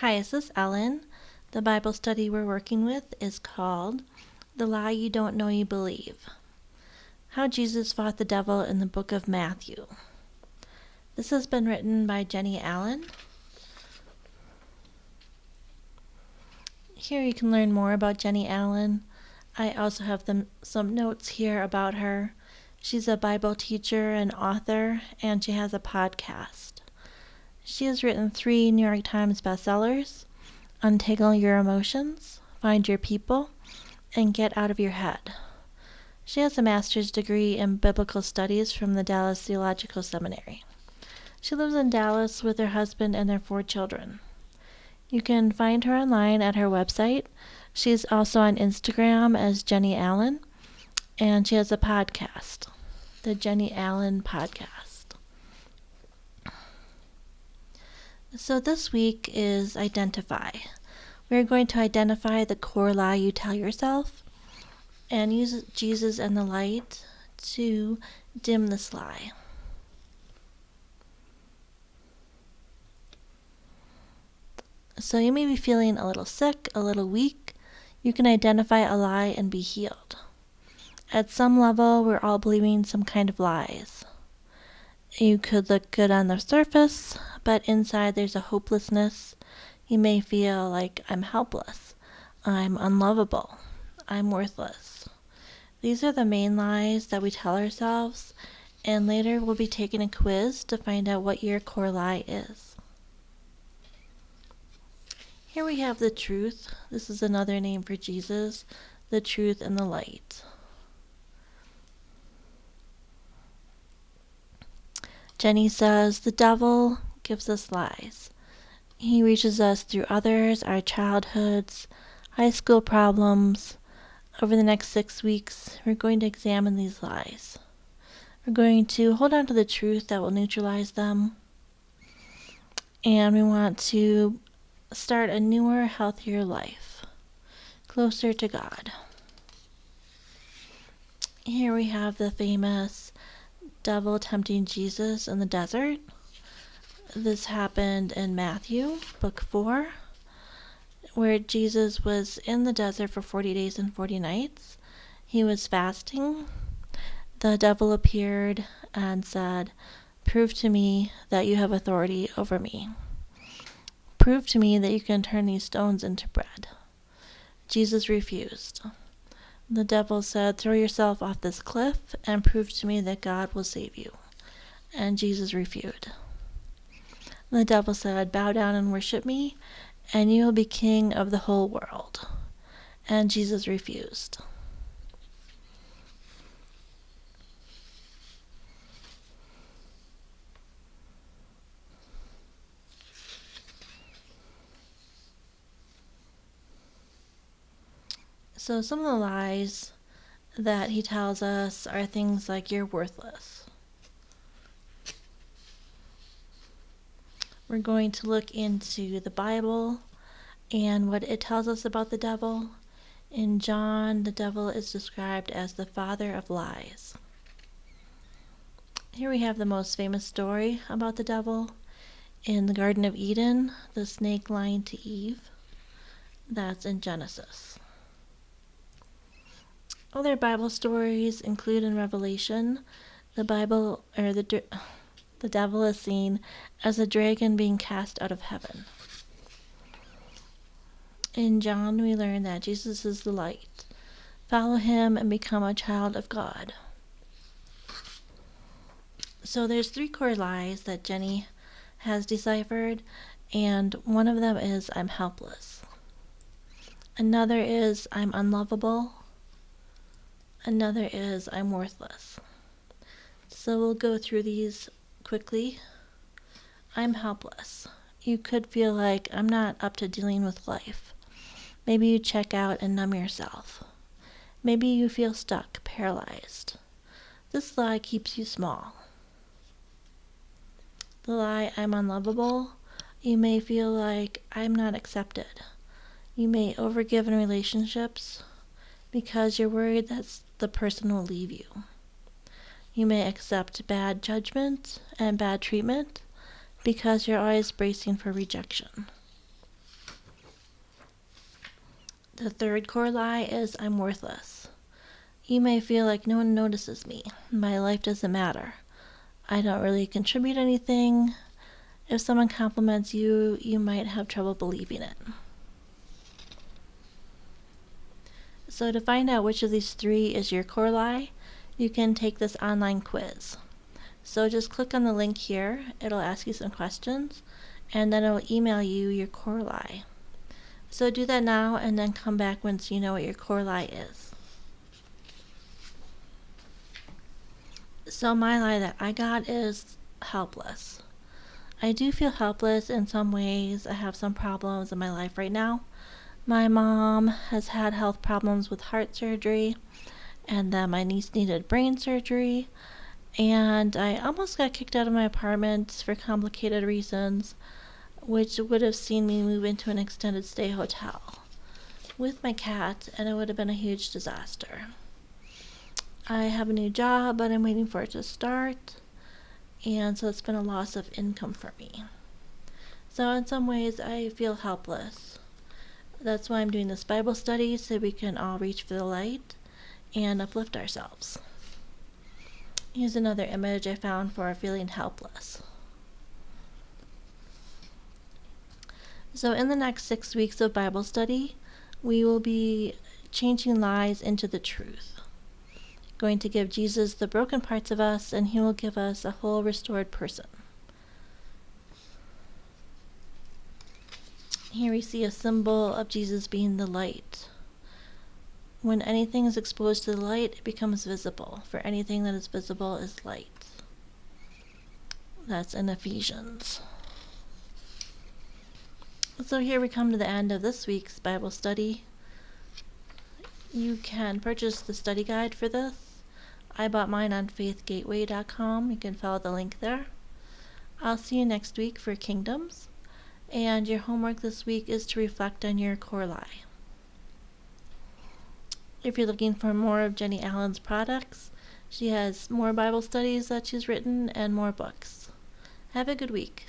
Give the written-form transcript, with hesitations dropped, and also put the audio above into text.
Hi, this is Ellen. The Bible study we're working with is called The Lie You Don't Know You Believe. How Jesus Fought the Devil in the Book of Matthew. This has been written by Jennie Allen. Here you can learn more about Jennie Allen. I also have some notes here about her. She's a Bible teacher and author, and she has a podcast. She has written 3 New York Times bestsellers: Untangle Your Emotions, Find Your People, and Get Out of Your Head. She has a master's degree in biblical studies from the Dallas Theological Seminary. She lives in Dallas with her husband and their 4 children. You can find her online at her website. She's also on Instagram as Jennie Allen, and she has a podcast, the Jennie Allen Podcast. So this week is Identify. We're going to identify the core lie you tell yourself and use Jesus and the light to dim this lie. So you may be feeling a little sick, a little weak. You can identify a lie and be healed. At some level, we're all believing some kind of lies. You could look good on the surface, but inside there's a hopelessness. You may feel like I'm helpless, I'm unlovable, I'm worthless. These are the main lies that we tell ourselves, and later we'll be taking a quiz to find out what your core lie is. Here we have the truth. This is another name for Jesus, the truth and the light. Jennie says, the devil gives us lies. He reaches us through others, our childhoods, high school problems. Over the next 6 weeks, we're going to examine these lies. We're going to hold on to the truth that will neutralize them. And we want to start a newer, healthier life, closer to God. Here we have the famous devil tempting Jesus in the desert. This happened in Matthew, book 4, where Jesus was in the desert for 40 days and 40 nights. He was fasting. The devil appeared and said, "Prove to me that you have authority over me. Prove to me that you can turn these stones into bread." Jesus refused. The devil said, "Throw yourself off this cliff and prove to me that God will save you." And Jesus refused. The devil said, "Bow down and worship me, and you will be king of the whole world." And Jesus refused. So some of the lies that he tells us are things like, you're worthless. We're going to look into the Bible and what it tells us about the devil. In John, the devil is described as the father of lies. Here we have the most famous story about the devil. In the Garden of Eden, the snake lying to Eve. That's in Genesis. Other Bible stories include in Revelation, the devil is seen as a dragon being cast out of heaven. In John, we learn that Jesus is the light. Follow him and become a child of God. So there's 3 core lies that Jennie has deciphered, and one of them is, I'm helpless. Another is, I'm unlovable. Another is, I'm worthless. So we'll go through these quickly. I'm helpless. You could feel like, I'm not up to dealing with life. Maybe you check out and numb yourself. Maybe you feel stuck, paralyzed. This lie keeps you small. The lie, I'm unlovable. You may feel like, I'm not accepted. You may overgive in relationships because you're worried that the person will leave you. You may accept bad judgment and bad treatment because you're always bracing for rejection. The third core lie is I'm worthless. You may feel like no one notices me. My life doesn't matter. I don't really contribute anything. If someone compliments you, you might have trouble believing it. So to find out which of these three is your core lie, you can take this online quiz. So just click on the link here. It'll ask you some questions, and then it'll email you your core lie. So do that now, and then come back once you know what your core lie is. So my lie that I got is helpless. I do feel helpless in some ways. I have some problems in my life right now. My mom has had health problems with heart surgery, and then my niece needed brain surgery, and I almost got kicked out of my apartment for complicated reasons, which would have seen me move into an extended stay hotel with my cat, and it would have been a huge disaster. I have a new job, but I'm waiting for it to start, and so it's been a loss of income for me. So in some ways, I feel helpless. That's why I'm doing this Bible study, so we can all reach for the light and uplift ourselves. Here's another image I found for feeling helpless. So in the next 6 weeks of Bible study, we will be changing lies into the truth. Going to give Jesus the broken parts of us, and he will give us a whole restored person. Here we see a symbol of Jesus being the light. When anything is exposed to the light, it becomes visible. For anything that is visible is light. That's in Ephesians. So here we come to the end of this week's Bible study. You can purchase the study guide for this. I bought mine on faithgateway.com. You can follow the link there. I'll see you next week for Kingdoms. And your homework this week is to reflect on your core lie. If you're looking for more of Jennie Allen's products, she has more Bible studies that she's written and more books. Have a good week.